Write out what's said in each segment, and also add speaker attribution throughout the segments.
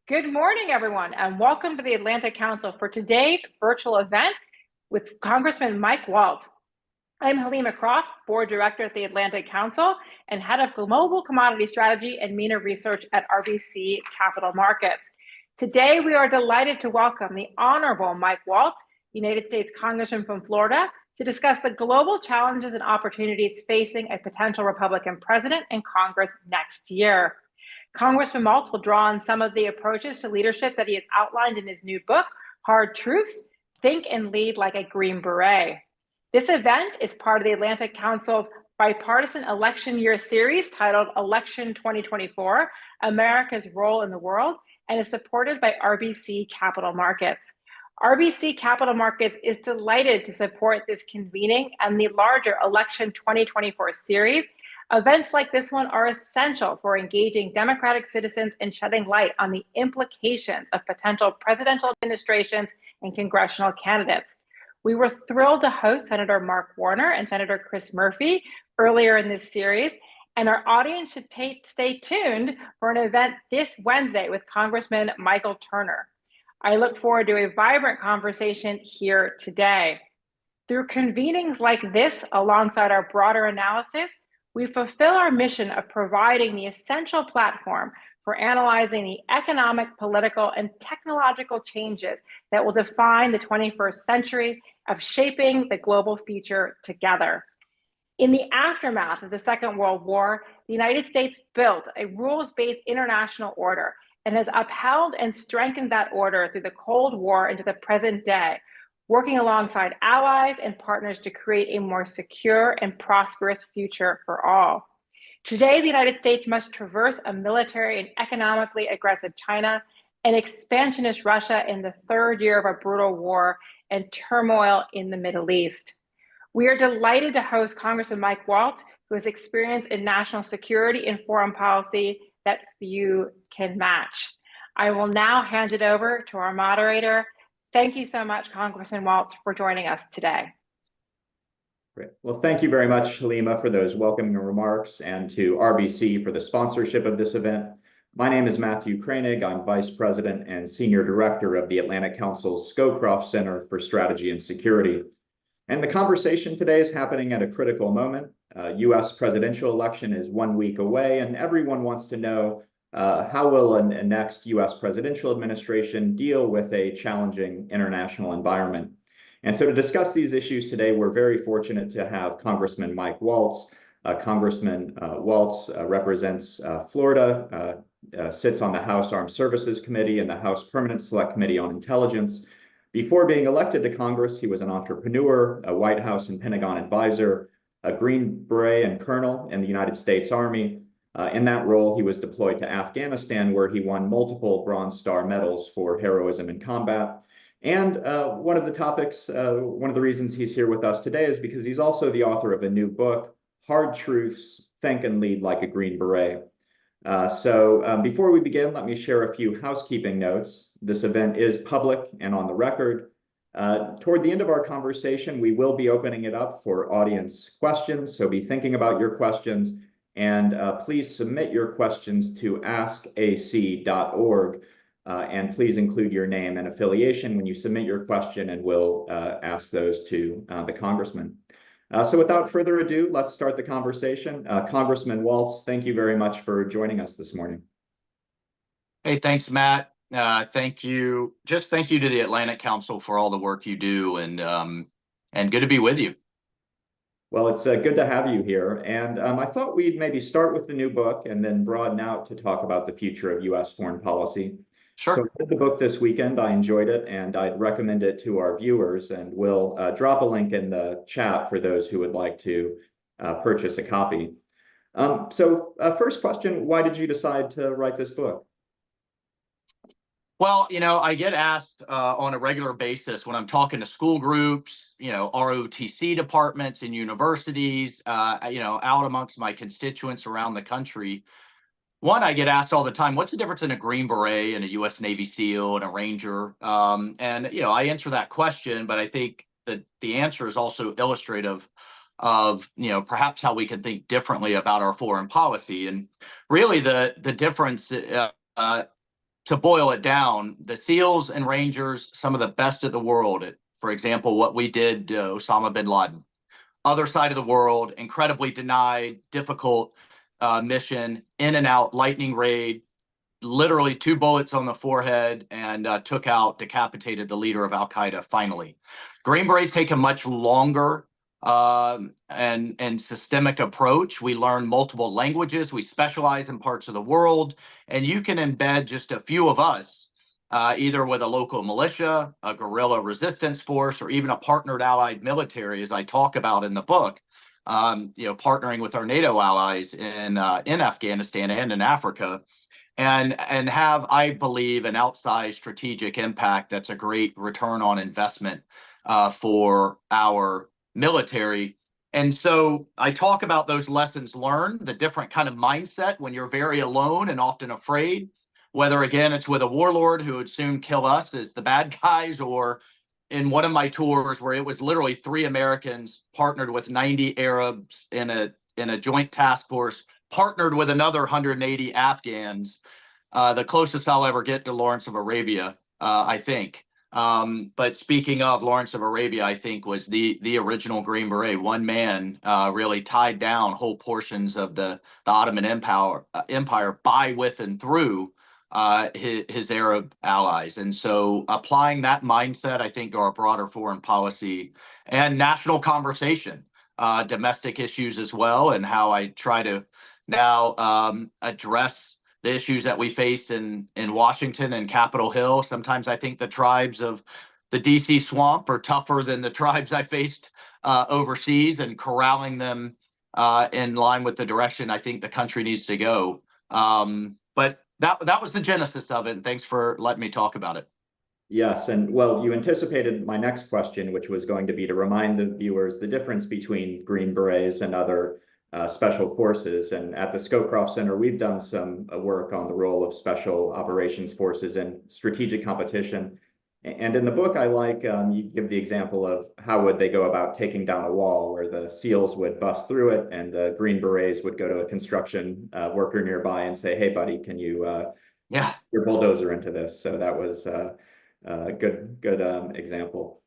Speaker 1: Good morning, everyone, and welcome to the Atlantic Council for today's virtual event with Congressman Mike Waltz. I'm Halima Croft, Board Director at the Atlantic Council and Head of Global Commodity Strategy and MENA Research at RBC Capital Markets. Today, we are delighted to welcome the Honorable Mike Waltz, United States Congressman from Florida, to discuss the global challenges and opportunities facing a potential Republican president in Congress next year. Congressman Waltz will draw on some of the approaches to leadership that he has outlined in his new book, Hard Truths: Think and Lead Like a Green Beret. This event is part of the Atlantic Council's bipartisan election year series titled Election 2024, America's Role in the World, and is supported by RBC Capital Markets. RBC Capital Markets is delighted to support this convening and the larger Election 2024 series. Events like this one are essential for engaging Democratic citizens and shedding light on the implications of potential presidential administrations and congressional candidates. We were thrilled to host Senator Mark Warner and Senator Chris Murphy earlier in this series, and our audience should stay tuned for an event this Wednesday with Congressman Michael Turner. I look forward to a vibrant conversation here today. Through convenings like this, alongside our broader analysis, we fulfill our mission of providing the essential platform for analyzing the economic, political, and technological changes that will define the 21st century, of shaping the global future together. In the aftermath of the Second World War, the United States built a rules-based international order and has upheld and strengthened that order through the Cold War into the present day, working alongside allies and partners to create a more secure and prosperous future for all. Today, the United States must traverse a military and economically aggressive China, an expansionist Russia in the third year of a brutal war, and turmoil in the Middle East. We are delighted to host Congressman Mike Waltz, who has experience in national security and foreign policy that few can match. I will now hand it over to our moderator. Thank you so much, Congressman Waltz, for joining us today.
Speaker 2: Great. Well, thank you very much, Halima, for those welcoming remarks, and to RBC for the sponsorship of this event. My name is Matthew Kranig. I'm Vice President and Senior Director of the Atlantic Council's Scowcroft Center for Strategy and Security. And the conversation today is happening at a critical moment. U.S. presidential election is 1 week away, and everyone wants to know how will a next U.S. presidential administration deal with a challenging international environment? And so to discuss these issues today, we're very fortunate to have Congressman Mike Waltz. Congressman Waltz represents Florida, sits on the House Armed Services Committee and the House Permanent Select Committee on Intelligence. Before being elected to Congress, he was an entrepreneur, a White House and Pentagon advisor, a Green Beret and colonel in the United States Army. In that role, he was deployed to Afghanistan, where he won multiple Bronze Star medals for heroism in combat. And one of the reasons he's here with us today is because he's also the author of a new book, Hard Truths: Think and Lead Like a Green Beret. So before we begin, let me share a few housekeeping notes. This event is public and on the record. Toward the end of our conversation, we will be opening it up for audience questions, so be thinking about your questions. And please submit your questions to askac.org, and please include your name and affiliation when you submit your question, and we'll ask those to the congressman. So without further ado, let's start the conversation. Congressman Waltz, thank you very much for joining us this morning.
Speaker 3: Hey, thanks, Matt. Thank you. Just thank you to the Atlantic Council for all the work you do, and good to be with you.
Speaker 2: Well, it's good to have you here. And I thought we'd maybe start with the new book and then broaden out to talk about the future of U.S. foreign policy.
Speaker 3: Sure.
Speaker 2: So I read the book this weekend. I enjoyed it, and I'd recommend it to our viewers. And we'll drop a link in the chat for those who would like to purchase a copy. First question, why did you decide to write this book?
Speaker 3: Well, I get asked on a regular basis when I'm talking to school groups, ROTC departments in universities, out amongst my constituents around the country. One, I get asked all the time, what's the difference in a Green Beret and a U.S. Navy SEAL and a Ranger? I answer that question, but I think that the answer is also illustrative of, perhaps how we can think differently about our foreign policy. And really the difference to boil it down, the SEALs and Rangers, some of the best of the world. For example, what we did to Osama bin Laden. Other side of the world, incredibly denied, difficult mission, in and out, lightning raid, literally 2 bullets on the forehead, and decapitated the leader of Al Qaeda. Finally, Green Berets take a much longer and systemic approach. We learn multiple languages. We specialize in parts of the world, and you can embed just a few of us, either with a local militia, a guerrilla resistance force, or even a partnered allied military, as I talk about in the book. Partnering with our NATO allies in Afghanistan and in Africa. And have, I believe, an outsized strategic impact that's a great return on investment for our military. And so I talk about those lessons learned, the different kind of mindset when you're very alone and often afraid, whether, again, it's with a warlord who would soon kill us as the bad guys, or in one of my tours where it was literally 3 Americans partnered with 90 Arabs in a joint task force, partnered with another 180 Afghans, the closest I'll ever get to Lawrence of Arabia, I think. But speaking of Lawrence of Arabia, I think was the original Green Beret. One man really tied down whole portions of the Ottoman Empire by, with, and through his Arab allies. And so applying that mindset, I think, to our broader foreign policy and national conversation, domestic issues as well, and how I try to now address the issues that we face in Washington and Capitol Hill. Sometimes I think the tribes of the DC swamp are tougher than the tribes I faced overseas, and corralling them in line with the direction I think the country needs to go. But that was the genesis of it. And thanks for letting me talk about it.
Speaker 2: Yes, and well, you anticipated my next question, which was going to be to remind the viewers the difference between Green Berets and other special forces. And at the Scowcroft Center, we've done some work on the role of special operations forces in strategic competition. And in the book, I like, you give the example of how would they go about taking down a wall, where the SEALs would bust through it and the Green Berets would go to a construction worker nearby and say, hey, buddy, can you your bulldozer into this? So that was a good example.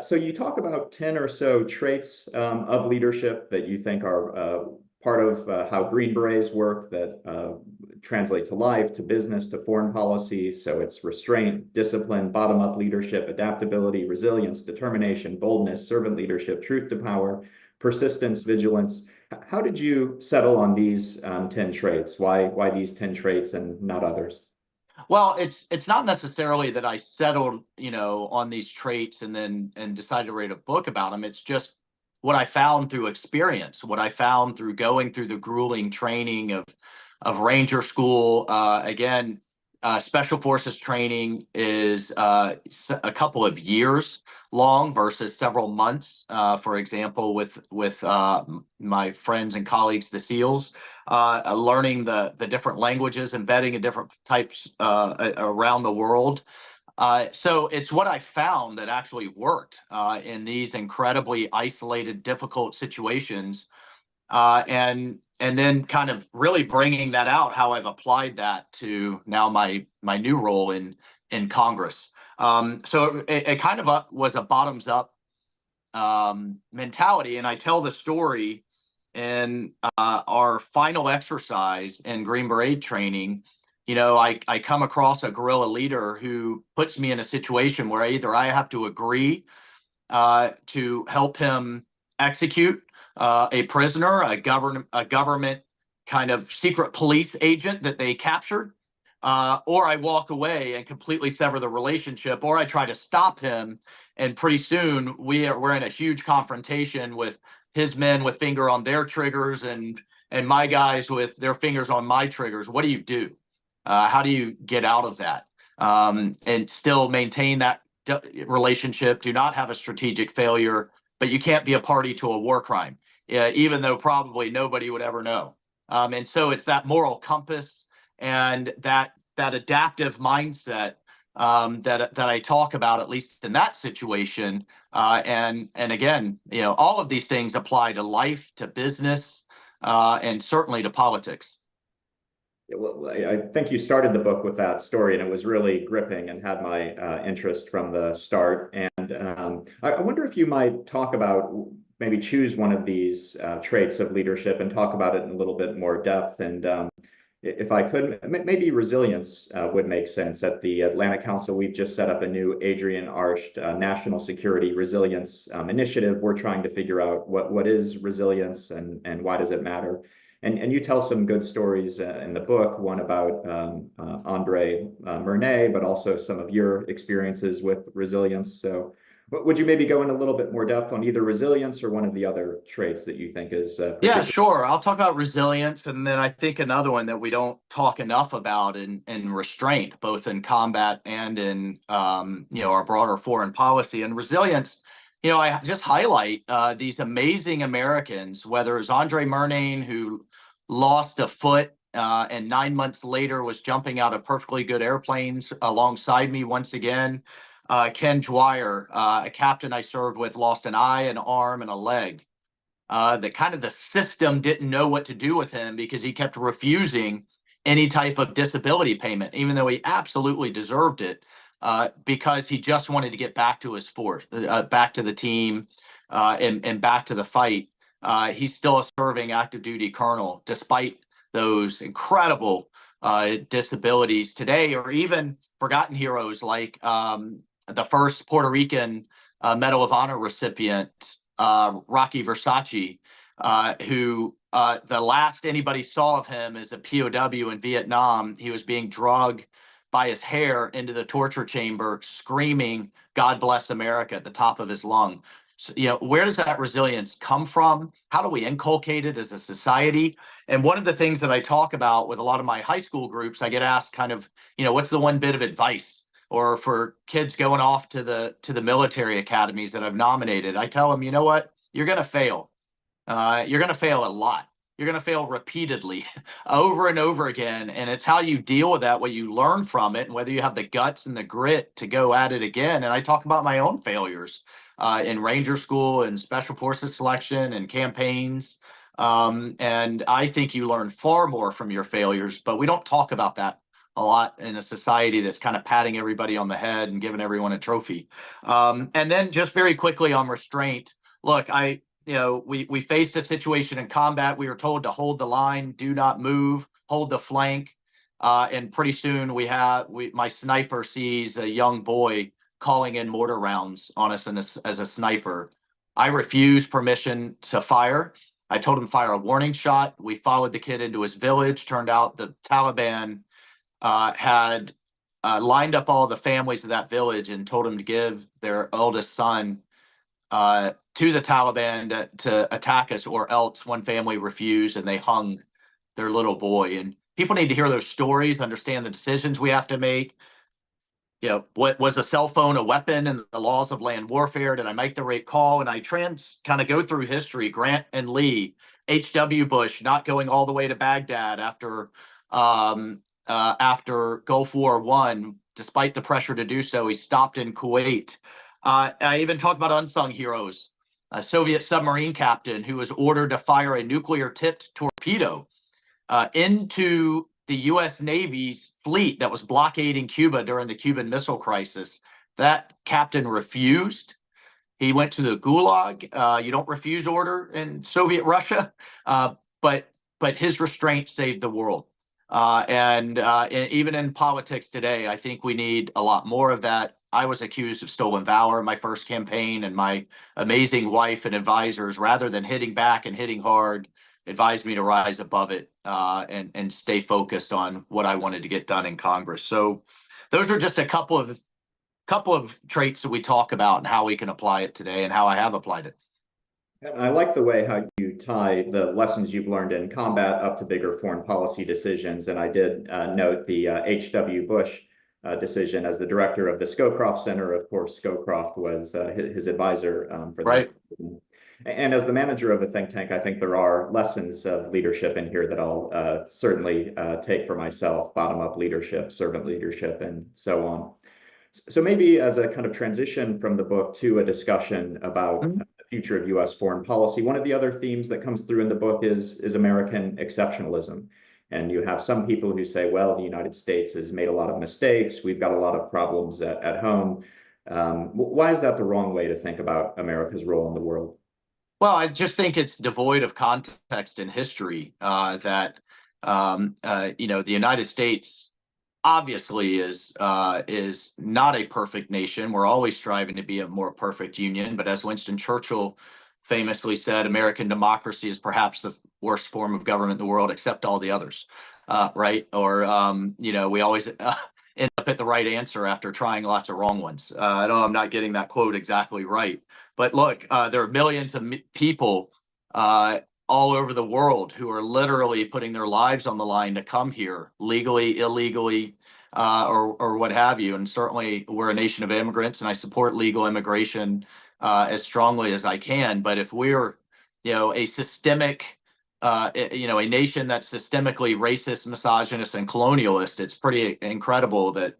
Speaker 2: So you talk about 10 or so traits of leadership that you think are part of how Green Berets work, that translate to life, to business, to foreign policy. So it's restraint, discipline, bottom-up leadership, adaptability, resilience, determination, boldness, servant leadership, truth to power, persistence, vigilance. How did you settle on these 10 traits? Why these 10 traits and not others?
Speaker 3: Well, it's not necessarily that I settled, on these traits and decided to write a book about them. It's just what I found through experience, what I found through going through the grueling training of Ranger School. Again, Special Forces training is a couple of years long versus several months. For example, with my friends and colleagues, the SEALs, learning the different languages, embedding in different types around the world. So it's what I found that actually worked in these incredibly isolated, difficult situations, and then kind of really bringing that out, how I've applied that to now my new role in Congress. So it kind of was a bottoms up mentality, and I tell the story in our final exercise in Green Beret training. I come across a guerrilla leader who puts me in a situation where either I have to agree to help him execute a prisoner, a government kind of secret police agent that they captured, or I walk away and completely sever the relationship, or I try to stop him, and pretty soon we're in a huge confrontation with his men with finger on their triggers and my guys with their fingers on my triggers. What do you do? How do you get out of that and still maintain that relationship? Do not have a strategic failure, but you can't be a party to a war crime, even though probably nobody would ever know. And so it's that moral compass and that adaptive mindset that I talk about, at least in that situation. And again, all of these things apply to life, to business, and certainly to politics.
Speaker 2: Well, I think you started the book with that story, and it was really gripping and had my interest from the start. And I wonder if you might talk about, maybe choose one of these traits of leadership and talk about it in a little bit more depth. And if I could, maybe resilience would make sense. At the Atlantic Council, we've just set up a new Adrian Arsht National Security Resilience Initiative. We're trying to figure out what is resilience and why does it matter. And you tell some good stories in the book, one about Andre Mernay, but also some of your experiences with resilience. So would you maybe go in a little bit more depth on either resilience or one of the other traits that you think is
Speaker 3: Yeah, sure. I'll talk about resilience, and then I think another one that we don't talk enough about in restraint, both in combat and in our broader foreign policy. And resilience, I just highlight these amazing Americans, whether it's Andre Mernane, who lost a foot and 9 months later was jumping out of perfectly good airplanes alongside me once again. Ken Dwyer, a captain I served with, lost an eye, an arm, and a leg. The system didn't know what to do with him because he kept refusing any type of disability payment, even though he absolutely deserved it, because he just wanted to get back to his force, back to the team, and back to the fight. He's still a serving active duty colonel, despite those incredible disabilities today, or even forgotten heroes like the first Puerto Rican Medal of Honor recipient, Rocky Versace, who the last anybody saw of him as a POW in Vietnam. He was being dragged by his hair into the torture chamber, screaming, "God bless America," at the top of his lung. So, where does that resilience come from? How do we inculcate it as a society? And one of the things that I talk about with a lot of my high school groups, I get asked kind of, what's the one bit of advice? Or for kids going off to the military academies that I've nominated, I tell them, you know what, you're going to fail. You're going to fail a lot. You're going to fail repeatedly over and over again. And it's how you deal with that, what you learn from it, and whether you have the guts and the grit to go at it again. And I talk about my own failures in Ranger School and Special Forces selection and campaigns. And I think you learn far more from your failures, but we don't talk about that a lot in a society that's kind of patting everybody on the head and giving everyone a trophy. And then just very quickly on restraint, look, we faced a situation in combat. We were told to hold the line, do not move, hold the flank. And pretty soon my sniper sees a young boy calling in mortar rounds on us as a sniper. I refused permission to fire. I told him to fire a warning shot. We followed the kid into his village. Turned out the Taliban had lined up all the families of that village and told them to give their eldest son to the Taliban to attack us, or else. One family refused and they hung their little boy. And people need to hear those stories, understand the decisions we have to make. What was a cell phone a weapon in the laws of land warfare? Did I make the right call? And I kind of go through history, Grant and Lee, H.W. Bush not going all the way to Baghdad after Gulf War I, despite the pressure to do so. He stopped in Kuwait. I even talk about unsung heroes. A Soviet submarine captain who was ordered to fire a nuclear-tipped torpedo into the U.S. Navy's fleet that was blockading Cuba during the Cuban Missile Crisis. That captain refused. He went to the Gulag. You don't refuse order in Soviet Russia, but his restraint saved the world. And even in politics today, I think we need a lot more of that. I was accused of stolen valor in my first campaign, and my amazing wife and advisors, rather than hitting back and hitting hard, advised me to rise above it and stay focused on what I wanted to get done in Congress. So those are just a couple of traits that we talk about and how we can apply it today and how I have applied it.
Speaker 2: And I like the way how you tie the lessons you've learned in combat up to bigger foreign policy decisions. And I did note the H.W. Bush decision as the director of the Scowcroft Center. Of course, Scowcroft was his advisor for
Speaker 3: right.
Speaker 2: that. And as the manager of a think tank, I think there are lessons of leadership in here that I'll certainly take for myself: bottom-up leadership, servant leadership, and so on. So maybe as a kind of transition from the book to a discussion about the future of U.S. foreign policy, one of the other themes that comes through in the book is American exceptionalism. And you have some people who say, well, the United States has made a lot of mistakes. We've got a lot of problems at home. Why is that the wrong way to think about America's role in the world?
Speaker 3: Well, I just think it's devoid of context in history that the United States obviously is not a perfect nation. We're always striving to be a more perfect union, but as Winston Churchill famously said, American democracy is perhaps the worst form of government in the world, except all the others, right? Or we always end up at the right answer after trying lots of wrong ones. I know I'm not getting that quote exactly right, but look, there are millions of people all over the world who are literally putting their lives on the line to come here legally, illegally, or what have you. And certainly we're a nation of immigrants, and I support legal immigration as strongly as I can. But if we're, a systemic, a nation that's systemically racist, misogynist, and colonialist, it's pretty incredible that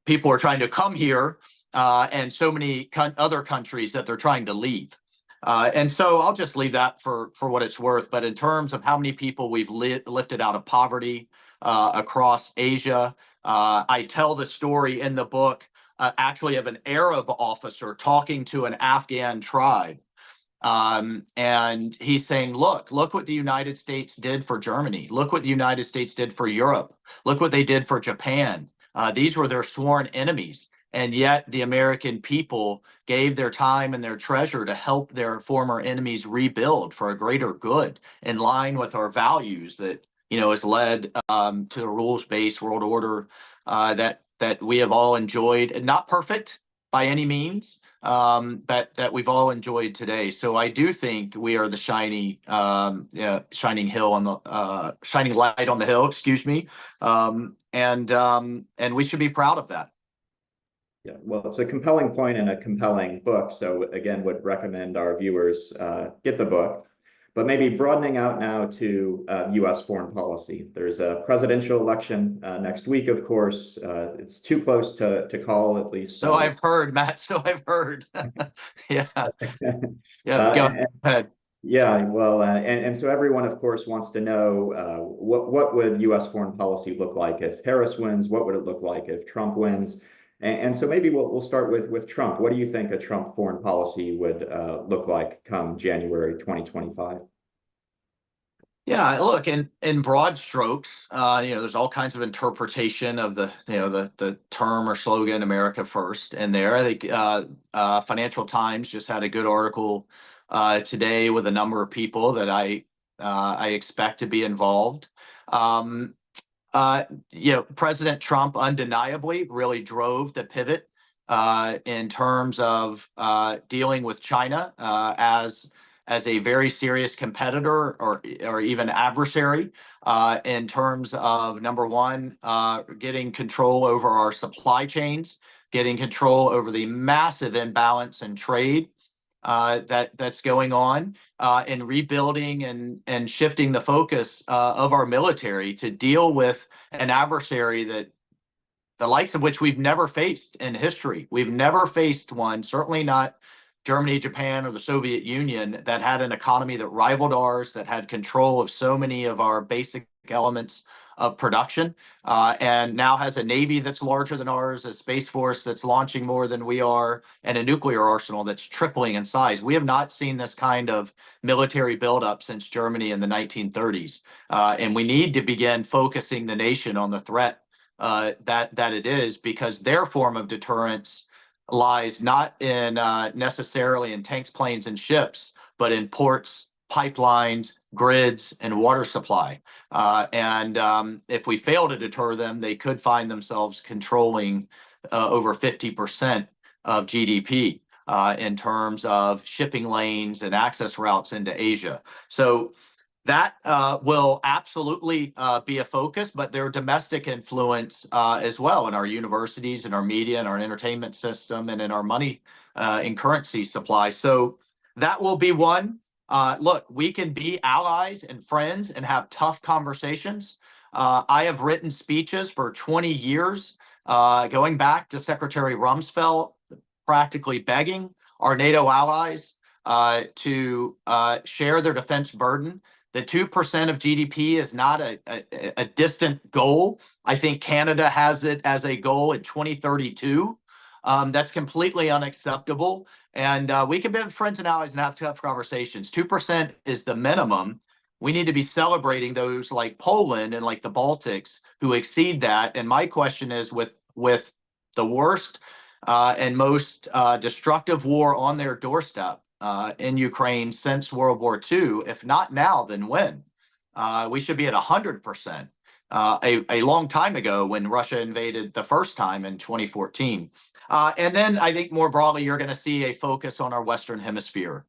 Speaker 3: people are trying to come here and so many other countries that they're trying to leave. And so I'll just leave that for what it's worth. But in terms of how many people we've lifted out of poverty across Asia, I tell the story in the book actually of an Arab officer talking to an Afghan tribe. And he's saying, look what the United States did for Germany. Look what the United States did for Europe. Look what they did for Japan. These were their sworn enemies. And yet the American people gave their time and their treasure to help their former enemies rebuild for a greater good, in line with our values that, has led to the rules-based world order that we have all enjoyed. Not perfect by any means, that we've all enjoyed today. So I do think we are the shining hill on the shining light on the hill, excuse me. And we should be proud of that.
Speaker 2: Yeah, well, it's a compelling point and a compelling book. So again, would recommend our viewers get the book. But maybe broadening out now to U.S. foreign policy. There's a presidential election next week, of course. It's too close to call, at least.
Speaker 3: So I've heard, Matt. So I've heard. Yeah. Yeah. Go ahead.
Speaker 2: Yeah, well, and so everyone, of course, wants to know what would U.S. foreign policy look like if Harris wins? What would it look like if Trump wins? And so maybe we'll start with Trump. What do you think a Trump foreign policy would look like come January 2025?
Speaker 3: Yeah, look, in broad strokes, there's all kinds of interpretation of the term or slogan "America First" in there. I think Financial Times just had a good article today with a number of people that I expect to be involved. President Trump undeniably really drove the pivot in terms of dealing with China as a very serious competitor or even adversary in terms of, number one, getting control over our supply chains, getting control over the massive imbalance in trade that's going on, and rebuilding and shifting the focus of our military to deal with an adversary that the likes of which we've never faced in history. We've never faced one, certainly not Germany, Japan, or the Soviet Union, that had an economy that rivaled ours, that had control of so many of our basic elements of production, and now has a Navy that's larger than ours, a Space Force that's launching more than we are, and a nuclear arsenal that's tripling in size. We have not seen this kind of military buildup since Germany in the 1930s. And we need to begin focusing the nation on the threat that it is, because their form of deterrence lies not in necessarily in tanks, planes, and ships, but in ports, pipelines, grids, and water supply. And if we fail to deter them, they could find themselves controlling over 50% of GDP in terms of shipping lanes and access routes into Asia. So that will absolutely be a focus, but their domestic influence as well in our universities, in our media, in our entertainment system, and in our money and currency supply. So that will be one. Look, we can be allies and friends and have tough conversations. I have written speeches for 20 years, going back to Secretary Rumsfeld, practically begging our NATO allies to share their defense burden that 2% of GDP is not a distant goal. I think Canada has it as a goal in 2032. That's completely unacceptable. And we can be friends and allies and have tough conversations. 2% is the minimum. We need to be celebrating those like Poland and like the Baltics who exceed that. And my question is, with the worst and most destructive war on their doorstep in Ukraine since World War II, if not now, then when? We should be at 100%. A long time ago when Russia invaded the first time in 2014. And then I think more broadly, you're going to see a focus on our Western Hemisphere.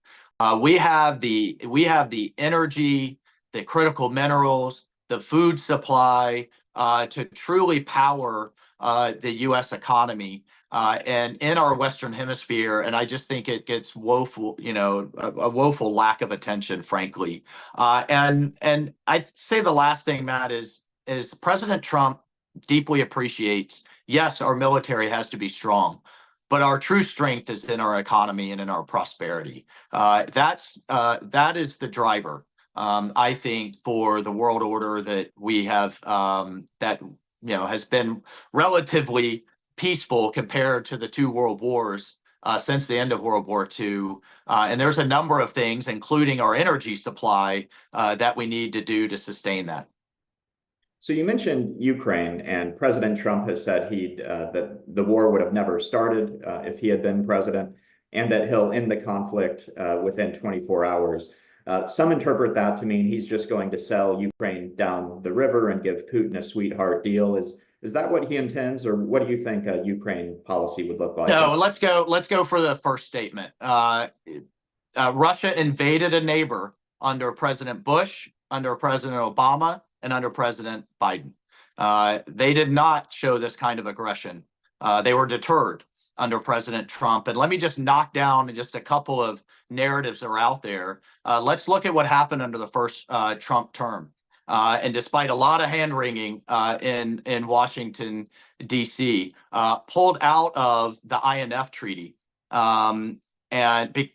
Speaker 3: We have the energy, the critical minerals, the food supply to truly power the U.S. economy and in our Western Hemisphere. And I just think it gets woeful, a woeful lack of attention, frankly. And I'd say the last thing, Matt, is President Trump deeply appreciates, yes, our military has to be strong, but our true strength is in our economy and in our prosperity. That is the driver, I think, for the world order that we have, that has been relatively peaceful compared to the two world wars since the end of World War II. And there's a number of things, including our energy supply, that we need to do to sustain that.
Speaker 2: So you mentioned Ukraine, and President Trump has said that the war would have never started if he had been president, and that he'll end the conflict within 24 hours. Some interpret that to mean he's just going to sell Ukraine down the river and give Putin a sweetheart deal. Is that what he intends, or what do you think a Ukraine policy would look like?
Speaker 3: No, let's go for the first statement. Russia invaded a neighbor under President Bush, under President Obama, and under President Biden. They did not show this kind of aggression. They were deterred under President Trump. And let me just knock down just a couple of narratives that are out there. Let's look at what happened under the first Trump term. And despite a lot of hand-wringing in Washington, D.C., pulled out of the INF Treaty.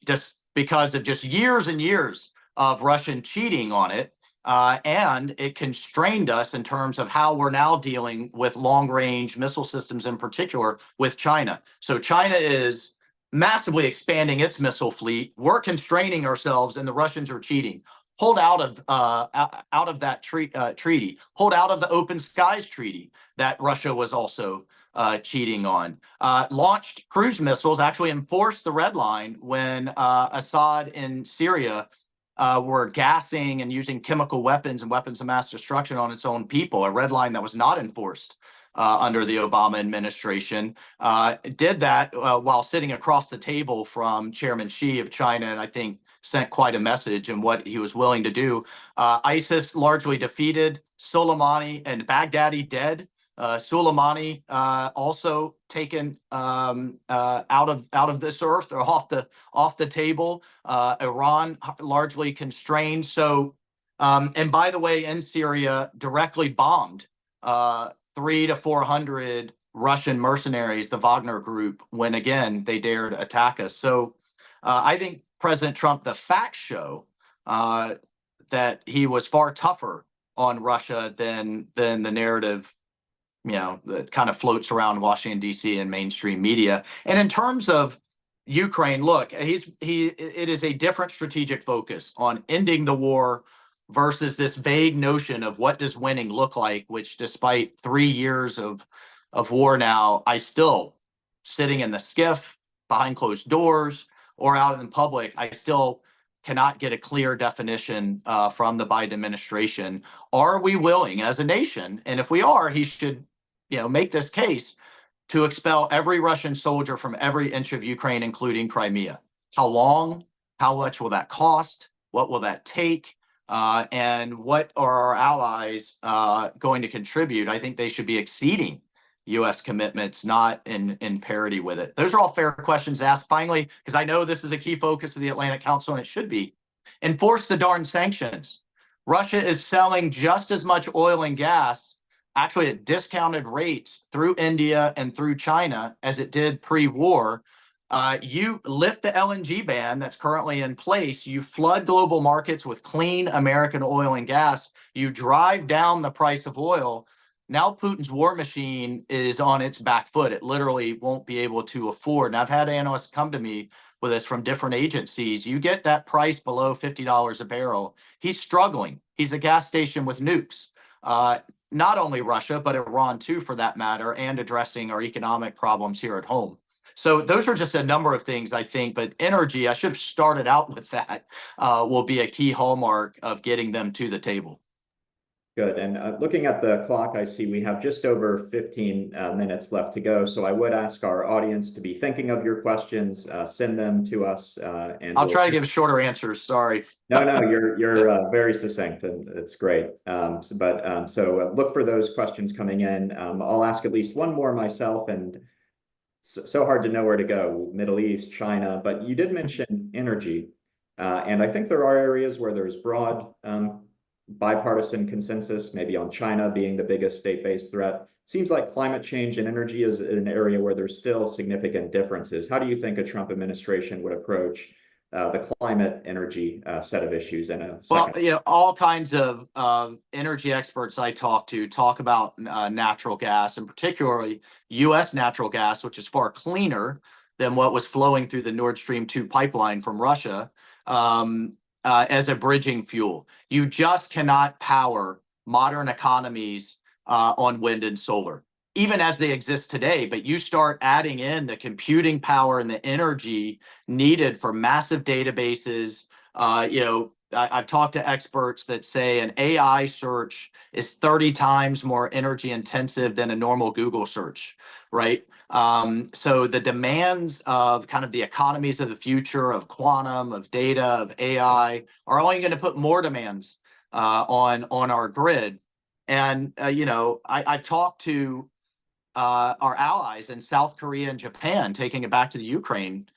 Speaker 3: Just because of just years and years of Russian cheating on it. And it constrained us in terms of how we're now dealing with long-range missile systems, in particular with China. So China is massively expanding its missile fleet. We're constraining ourselves, and the Russians are cheating. Pulled out of that treaty, pulled out of the Open Skies Treaty that Russia was also cheating on. Launched cruise missiles, actually enforced the red line when Assad in Syria were gassing and using chemical weapons and weapons of mass destruction on its own people, a red line that was not enforced under the Obama administration. Did that while sitting across the table from Chairman Xi of China, and I think sent quite a message in what he was willing to do. ISIS largely defeated, Soleimani and Baghdadi dead. Soleimani also taken out of this earth or off the table. Iran largely constrained. So, and by the way, in Syria, directly bombed 300 to 400 Russian mercenaries, the Wagner group, when again they dared attack us. So, I think President Trump, the facts show that he was far tougher on Russia than the narrative that kind of floats around Washington, D.C. and mainstream media. And in terms of Ukraine, look, it is a different strategic focus on ending the war versus this vague notion of what does winning look like, which despite 3 years of war now, I still, sitting in the skiff behind closed doors or out in public, I still cannot get a clear definition from the Biden administration. Are we willing as a nation? And if we are, he should make this case to expel every Russian soldier from every inch of Ukraine, including Crimea. How long? How much will that cost? What will that take? And what are our allies going to contribute? I think they should be exceeding U.S. commitments, not in parity with it. Those are all fair questions to ask. Finally, because I know this is a key focus of the Atlantic Council, and it should be, enforce the darn sanctions. Russia is selling just as much oil and gas, actually at discounted rates, through India and through China as it did pre-war. You lift the LNG ban that's currently in place, you flood global markets with clean American oil and gas, you drive down the price of oil. Now Putin's war machine is on its back foot. It literally won't be able to afford. And I've had analysts come to me with this from different agencies. You get that price below $50 a barrel, he's struggling. He's a gas station with nukes. Not only Russia, but Iran too, for that matter, and addressing our economic problems here at home. So those are just a number of things, I think, but energy, I should have started out with that, will be a key hallmark of getting them to the table.
Speaker 2: Good. And looking at the clock, I see we have just over 15 minutes left to go. So I would ask our audience to be thinking of your questions, send them to us. And
Speaker 3: I'll try to give shorter answers. Sorry.
Speaker 2: No, you're very succinct, and it's great. So look for those questions coming in. I'll ask at least one more myself, and so hard to know where to go. Middle East, China, but you did mention energy, and I think there are areas where there's broad bipartisan consensus, maybe on China being the biggest state-based threat. Seems like climate change and energy is an area where there's still significant differences. How do you think a Trump administration would approach the climate energy set of issues in a second?
Speaker 3: Well, you know, all kinds of energy experts I talk to talk about natural gas, and particularly U.S. natural gas, which is far cleaner than what was flowing through the Nord Stream 2 pipeline from Russia, as a bridging fuel. You just cannot power modern economies on wind and solar, even as they exist today. But you start adding in the computing power and the energy needed for massive databases. I've talked to experts that say an AI search is 30 times more energy intensive than a normal Google search, right? So the demands of kind of the economies of the future, of quantum, of data, of AI, are only going to put more demands on our grid. And I've talked to our allies in South Korea and Japan, taking it back to the Ukraine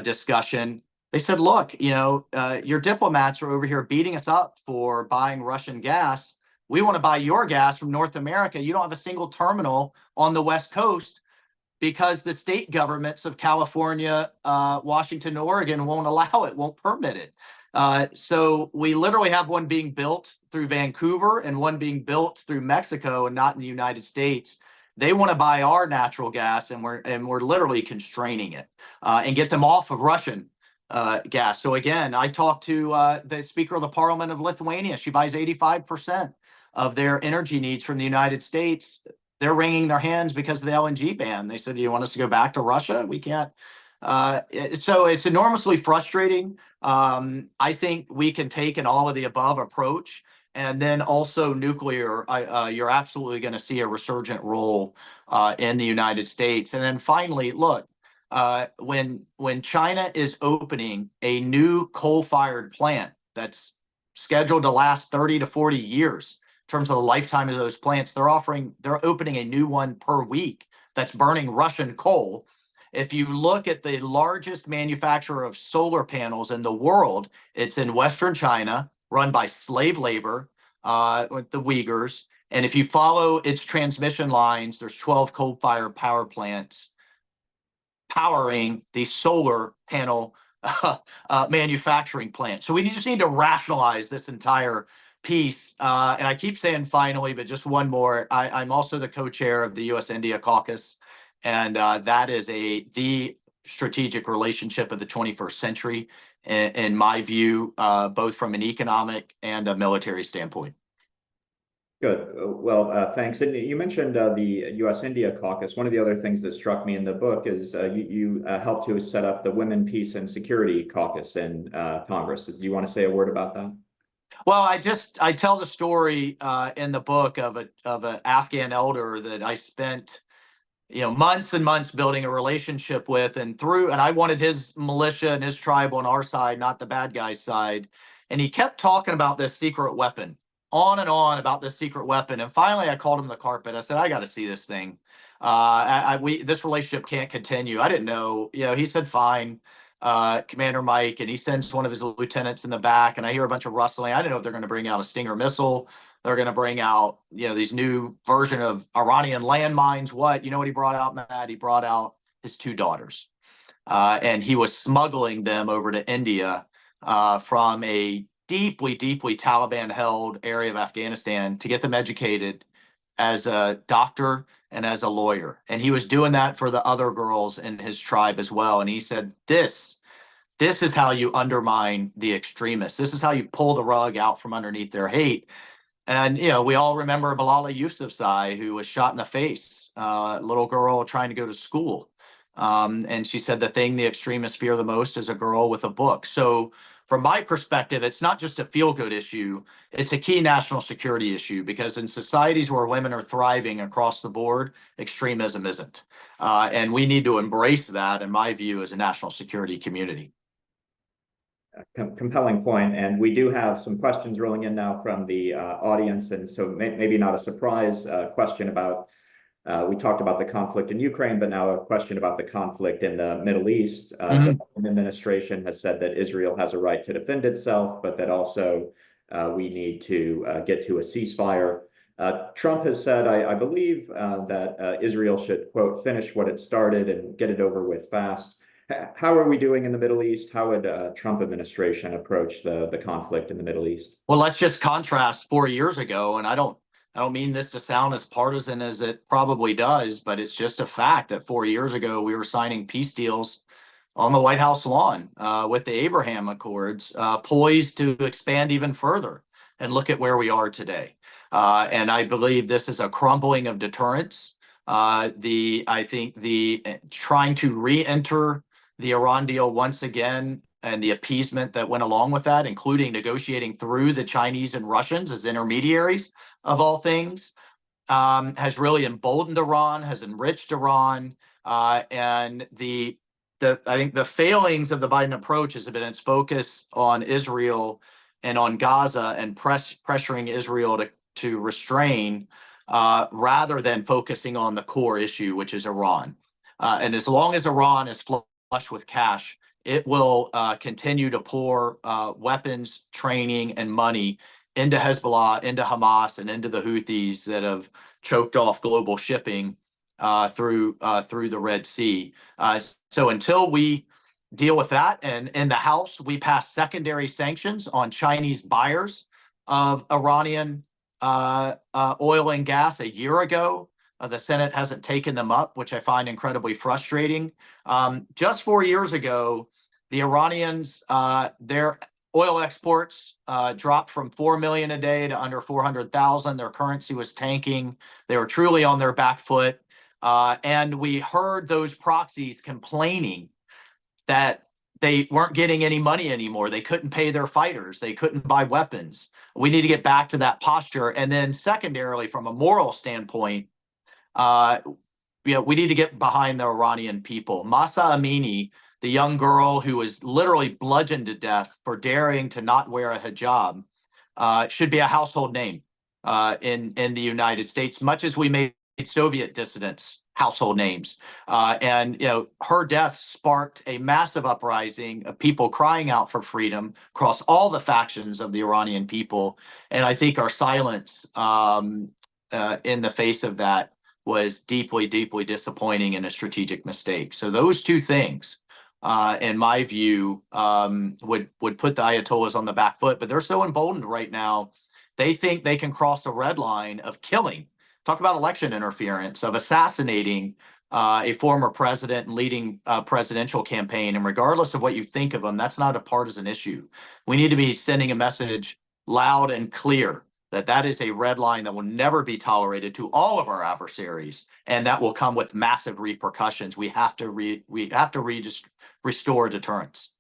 Speaker 3: discussion. They said, look, your diplomats are over here beating us up for buying Russian gas. We want to buy your gas from North America. You don't have a single terminal on the West Coast because the state governments of California, Washington, Oregon won't allow it, won't permit it. So we literally have one being built through Vancouver and one being built through Mexico and not in the United States. They want to buy our natural gas, and we're literally constraining it and get them off of Russian gas. So again, I talked to the Speaker of the Parliament of Lithuania. She buys 85% of their energy needs from the United States. They're wringing their hands because of the LNG ban. They said, do you want us to go back to Russia? We can't. So it's enormously frustrating. I think we can take an all of the above approach. And then also nuclear, you're absolutely going to see a resurgent role in the United States. And then finally, look, when China is opening a new coal-fired plant that's scheduled to last 30 to 40 years in terms of the lifetime of those plants, they're opening a new one per week that's burning Russian coal. If you look at the largest manufacturer of solar panels in the world, it's in Western China, run by slave labor with the Uyghurs. And if you follow its transmission lines, there's 12 coal-fired power plants powering the solar panel manufacturing plant. So we just need to rationalize this entire piece. And I keep saying finally, but just one more. I'm also the co-chair of the U.S.-India caucus, and that is the strategic relationship of the 21st century, in my view, both from an economic and a military standpoint.
Speaker 2: Good. Well, thanks. And you mentioned the U.S.-India caucus. One of the other things that struck me in the book is you helped to set up the Women, Peace, and Security Caucus in Congress. Do you want to say a word about that?
Speaker 3: Well, I tell the story in the book of an Afghan elder that I spent months and months building a relationship with, and I wanted his militia and his tribe on our side, not the bad guy's side. And he kept talking about this secret weapon, on and on about this secret weapon. And finally, I called him the carpet. I said, I got to see this thing. This relationship can't continue. I didn't know. He said, fine, Commander Mike, and he sends one of his lieutenants in the back, and I hear a bunch of rustling. I didn't know if they're going to bring out a Stinger missile. They're going to bring out, these new version of Iranian landmines. What he brought out, Matt? He brought out his 2 daughters. And he was smuggling them over to India from a deeply, deeply Taliban-held area of Afghanistan to get them educated as a doctor and as a lawyer. And he was doing that for the other girls in his tribe as well. And he said, this is how you undermine the extremists. This is how you pull the rug out from underneath their hate. And, we all remember Malala Yousafzai, who was shot in the face, a little girl trying to go to school. And she said the thing the extremists fear the most is a girl with a book. So from my perspective, it's not just a feel-good issue. It's a key national security issue, because in societies where women are thriving across the board, extremism isn't. And we need to embrace that, in my view, as a national security community.
Speaker 2: Compelling point. And we do have some questions rolling in now from the audience. And so maybe not a surprise question about, we talked about the conflict in Ukraine, but now a question about the conflict in the Middle East. The Biden administration has said that Israel has a right to defend itself, but that also we need to get to a ceasefire. Trump has said, I believe, that Israel should, quote, finish what it started and get it over with fast. How are we doing in the Middle East? How would Trump administration approach the conflict in the Middle East?
Speaker 3: Well, let's just contrast 4 years ago, and I don't mean this to sound as partisan as it probably does, but it's just a fact that 4 years ago we were signing peace deals on the White House lawn with the Abraham Accords, poised to expand even further. And look at where we are today. And I believe this is a crumbling of deterrence. I think the trying to re-enter the Iran deal once again, and the appeasement that went along with that, including negotiating through the Chinese and Russians as intermediaries of all things, has really emboldened Iran, has enriched Iran, and I think the failings of the Biden approach has been its focus on Israel and on Gaza, and pressuring Israel to restrain, rather than focusing on the core issue, which is Iran. And as long as Iran is flush with cash, it will continue to pour weapons, training, and money into Hezbollah, into Hamas, and into the Houthis that have choked off global shipping through the Red Sea. So until we deal with that, and in the House, we passed secondary sanctions on Chinese buyers of Iranian oil and gas a year ago. The Senate hasn't taken them up, which I find incredibly frustrating. Just 4 years ago, the Iranians, their oil exports dropped from 4 million a day to under 400,000. Their currency was tanking. They were truly on their back foot. And we heard those proxies complaining that they weren't getting any money anymore. They couldn't pay their fighters. They couldn't buy weapons. We need to get back to that posture. And then secondarily, from a moral standpoint, we need to get behind the Iranian people. Mahsa Amini, the young girl who was literally bludgeoned to death for daring to not wear a hijab, should be a household name in the United States, much as we made Soviet dissidents household names. And her death sparked a massive uprising of people crying out for freedom across all the factions of the Iranian people. And I think our silence in the face of that was deeply, deeply disappointing and a strategic mistake. So those two things, in my view, would put the Ayatollahs on the back foot. But they're so emboldened right now, they think they can cross a red line of killing. Talk about election interference, of assassinating a former president and leading a presidential campaign. And regardless of what you think of them, that's not a partisan issue. We need to be sending a message loud and clear that is a red line that will never be tolerated to all of our adversaries, and that will come with massive repercussions. We have to restore deterrence.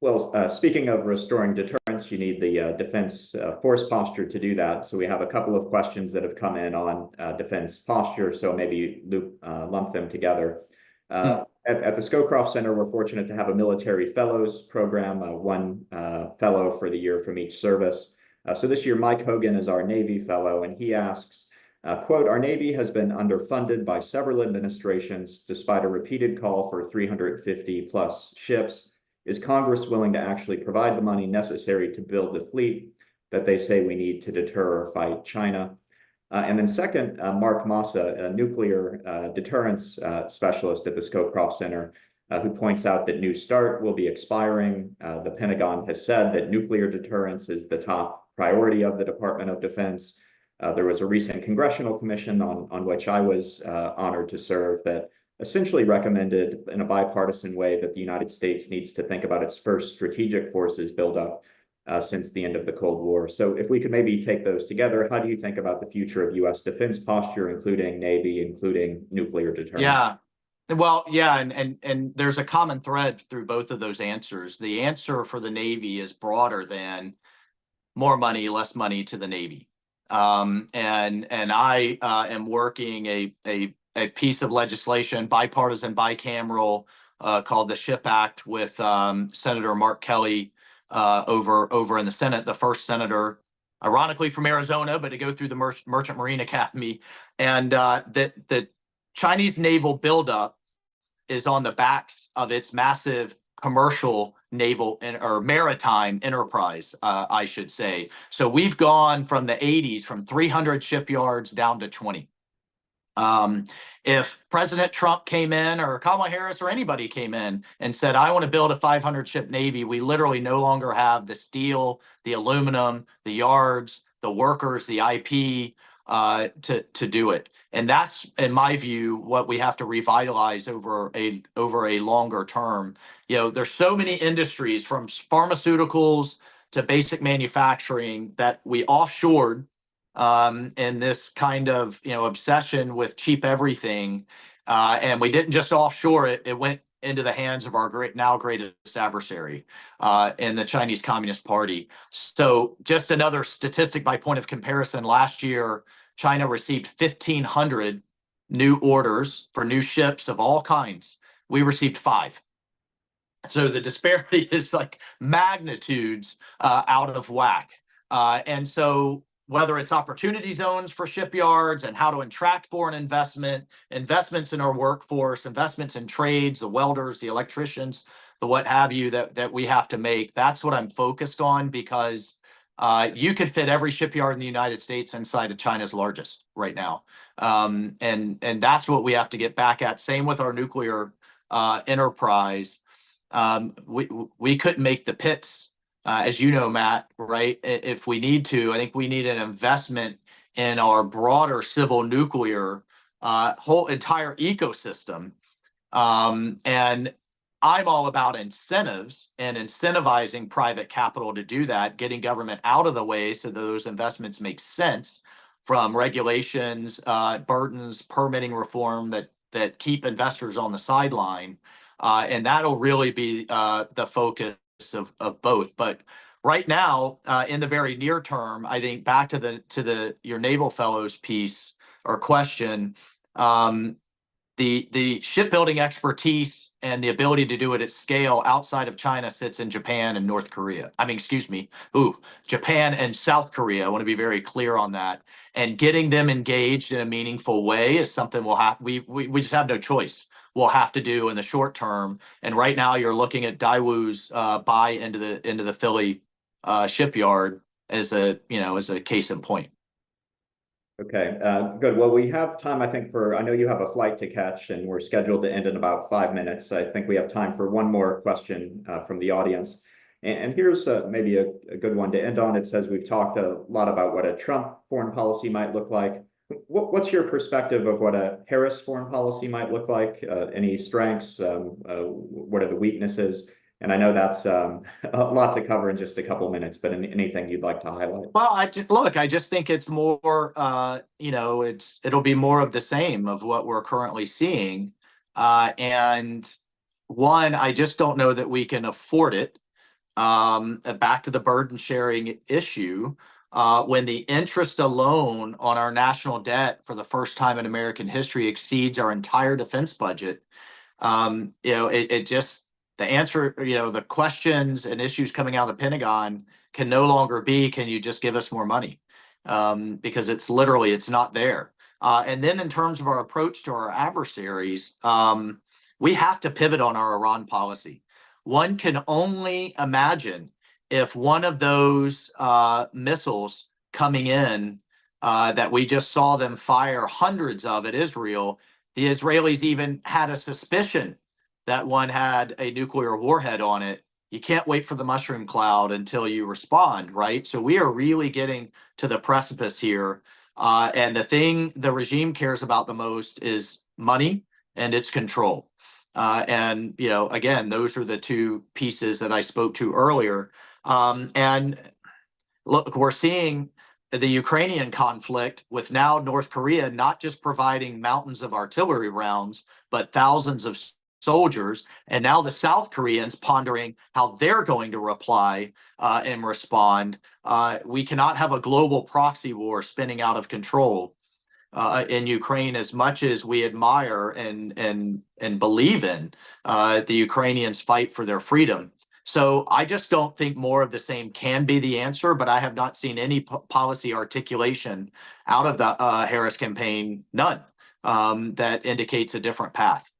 Speaker 2: Well, speaking of restoring deterrence, you need the defense force posture to do that. So we have a couple of questions that have come in on defense posture. So maybe lump them together. At the Scowcroft Center, we're fortunate to have a military fellows program, one fellow for the year from each service. So this year, Mike Hogan is our Navy fellow, and he asks, quote, "Our Navy has been underfunded by several administrations despite a repeated call for 350 plus ships. Is Congress willing to actually provide the money necessary to build the fleet that they say we need to deter or fight China?" And then second, Mark Massa, a nuclear deterrence specialist at the Scowcroft Center, who points out that New START will be expiring. The Pentagon has said that nuclear deterrence is the top priority of the Department of Defense. There was a recent congressional commission on which I was honored to serve that essentially recommended in a bipartisan way that the United States needs to think about its first strategic forces buildup since the end of the Cold War. So if we could maybe take those together, how do you think about the future of U.S. defense posture, including Navy, including nuclear deterrence?
Speaker 3: Yeah. Well, yeah, and there's a common thread through both of those answers. The answer for the Navy is broader than more money, less money to the Navy. And I am working a piece of legislation, bipartisan, bicameral, called the SHIP Act with Senator Mark Kelly over in the Senate, the first senator, ironically from Arizona, but to go through the Merchant Marine Academy. And the Chinese naval buildup is on the backs of its massive commercial naval or maritime enterprise, I should say. So we've gone from the 80s, from 300 shipyards down to 20. If President Trump came in, or Kamala Harris, or anybody came in and said, I want to build a 500 ship Navy, we literally no longer have the steel, the aluminum, the yards, the workers, the IP to do it. And that's, in my view, what we have to revitalize over a longer term. You know, there's so many industries, from pharmaceuticals to basic manufacturing, that we offshored in this kind of, obsession with cheap everything. And we didn't just offshore it, it went into the hands of our greatest adversary in the Chinese Communist Party. So just another statistic by point of comparison, last year, China received 1,500 new orders for new ships of all kinds. We received 5. So the disparity is like magnitudes out of whack. And so whether it's opportunity zones for shipyards and how to attract foreign investments in our workforce, investments in trades, the welders, the electricians, the what have you, that we have to make, that's what I'm focused on, because you could fit every shipyard in the United States inside of China's largest right now. And that's what we have to get back at. Same with our nuclear enterprise. We couldn't make the pits, as you know, Matt, right? If we need to, I think we need an investment in our broader civil nuclear whole entire ecosystem. And I'm all about incentives and incentivizing private capital to do that, getting government out of the way so that those investments make sense, from regulations, burdens, permitting reform that keep investors on the sideline. And that'll really be the focus of both. But right now, in the very near term, I think back to your Naval Fellows piece or question, the shipbuilding expertise and the ability to do it at scale outside of China sits in Japan and North Korea. Japan and South Korea. I want to be very clear on that. And getting them engaged in a meaningful way is something we just have no choice. We'll have to do in the short term. And right now, you're looking at Daewoo's buy into the Philly shipyard as a case in point.
Speaker 2: Okay, good. Well, we have time, I think, I know you have a flight to catch, and we're scheduled to end in about 5 minutes. I think we have time for one more question from the audience. And here's maybe a good one to end on. It says, we've talked a lot about what a Trump foreign policy might look like. What's your perspective of what a Harris foreign policy might look like? Any strengths? What are the weaknesses? And I know that's a lot to cover in just a couple minutes, but anything you'd like to highlight?
Speaker 3: Well, I just think it's more, it'll be more of the same of what we're currently seeing. And one, I just don't know that we can afford it. Back to the burden sharing issue, when the interest alone on our national debt for the first time in American history exceeds our entire defense budget. The answer, the questions and issues coming out of the Pentagon can no longer be, can you just give us more money? Because it's not there. And then in terms of our approach to our adversaries, we have to pivot on our Iran policy. One can only imagine if one of those missiles coming in that we just saw them fire hundreds of at Israel. The Israelis even had a suspicion that one had a nuclear warhead on it. You can't wait for the mushroom cloud until you respond, right? So we are really getting to the precipice here. And the thing the regime cares about the most is money and its control. And, you know, again, those are the two pieces that I spoke to earlier. And look, we're seeing the Ukrainian conflict with now North Korea not just providing mountains of artillery rounds, but thousands of soldiers. And now the South Koreans pondering how they're going to reply and respond. We cannot have a global proxy war spinning out of control in Ukraine, as much as we admire and believe in the Ukrainians' fight for their freedom. So I just don't think more of the same can be the answer, but I have not seen any policy articulation out of the Harris campaign, none, that indicates a different path.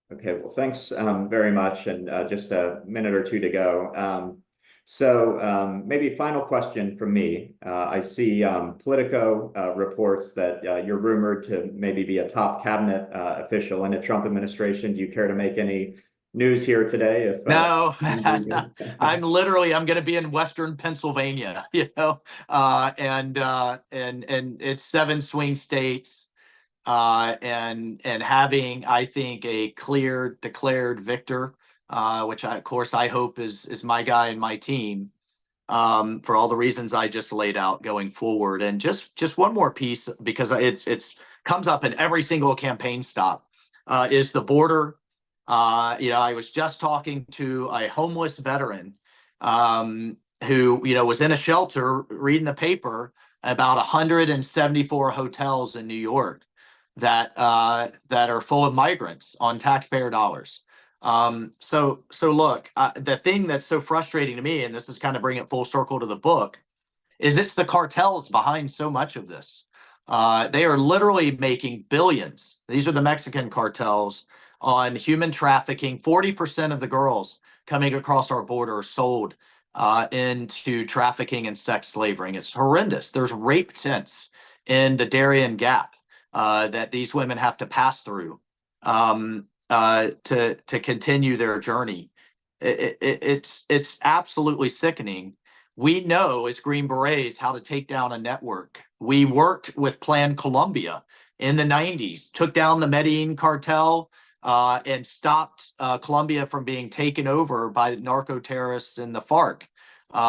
Speaker 2: Okay, well, thanks very much. And just a minute or two to go. So maybe final question from me. I see Politico reports that you're rumored to maybe be a top cabinet official in a Trump administration. Do you care to make any news here today?
Speaker 3: No, I'm going to be in Western Pennsylvania, you know, and it's 7 swing states. And having, I think, a clear declared victor, which of course I hope is my guy and my team, for all the reasons I just laid out going forward. And just one more piece, because it's comes up in every single campaign stop, is the border. You know, I was just talking to a homeless veteran who, you know, was in a shelter reading the paper about 174 hotels in New York that are full of migrants on taxpayer dollars. So look, the thing that's so frustrating to me, and this is kind of bringing it full circle to the book, is it's the cartels behind so much of this. They are literally making billions. These are the Mexican cartels on human trafficking. 40% of the girls coming across our border are sold into trafficking and sex slavery. It's horrendous. There's rape tents in the Darien Gap that these women have to pass through to continue their journey. It's absolutely sickening. We know as Green Berets how to take down a network. We worked with Plan Colombia in the 90s, took down the Medellin cartel and stopped Colombia from being taken over by narco terrorists in the FARC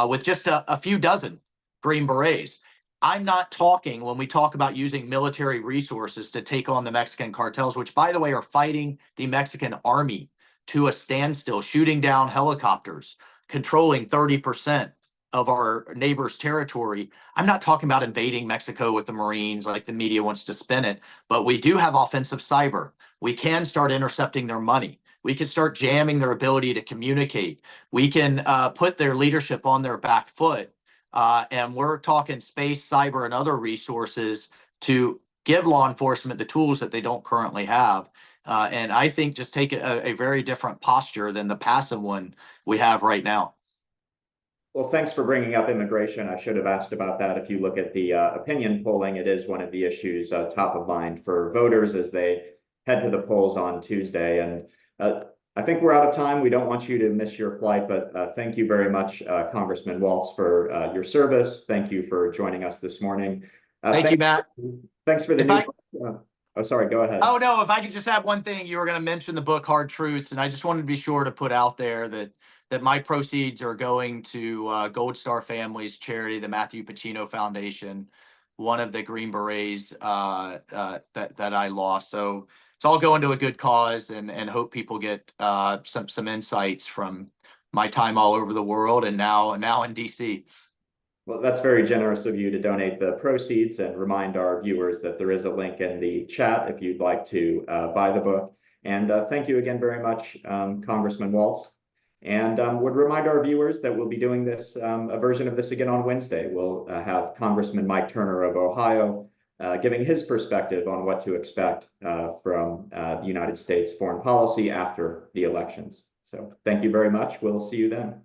Speaker 3: with just a few dozen Green Berets. I'm not talking, when we talk about using military resources to take on the Mexican cartels, which, by the way, are fighting the Mexican army to a standstill, shooting down helicopters, controlling 30% of our neighbor's territory. I'm not talking about invading Mexico with the Marines like the media wants to spin it, but we do have offensive cyber. We can start intercepting their money. We can start jamming their ability to communicate. We can put their leadership on their back foot. And we're talking space, cyber, and other resources to give law enforcement the tools that they don't currently have. And I think just take a very different posture than the passive one we have right now.
Speaker 2: Well, thanks for bringing up immigration. I should have asked about that. If you look at the opinion polling, it is one of the issues top of mind for voters as they head to the polls on Tuesday. And I think we're out of time. We don't want you to miss your flight, but thank you very much, Congressman Waltz, for your service. Thank you for joining us this morning.
Speaker 3: Thank you, Matt.
Speaker 2: Thanks for the oh, sorry, go ahead.
Speaker 3: Oh, no, if I could just add one thing, you were going to mention the book Hard Truths, and I just wanted to be sure to put out there that my proceeds are going to Gold Star Families Charity, the Matthew Pacino Foundation, one of the Green Berets that I lost. So it's all going to a good cause, and hope people get some insights from my time all over the world and now in DC.
Speaker 2: Well, that's very generous of you to donate the proceeds, and remind our viewers that there is a link in the chat if you'd like to buy the book. And thank you again very much, Congressman Waltz. And would remind our viewers that we'll be doing this, a version of this again on Wednesday. We'll have Congressman Mike Turner of Ohio giving his perspective on what to expect from the United States foreign policy after the elections. So thank you very much. We'll see you then.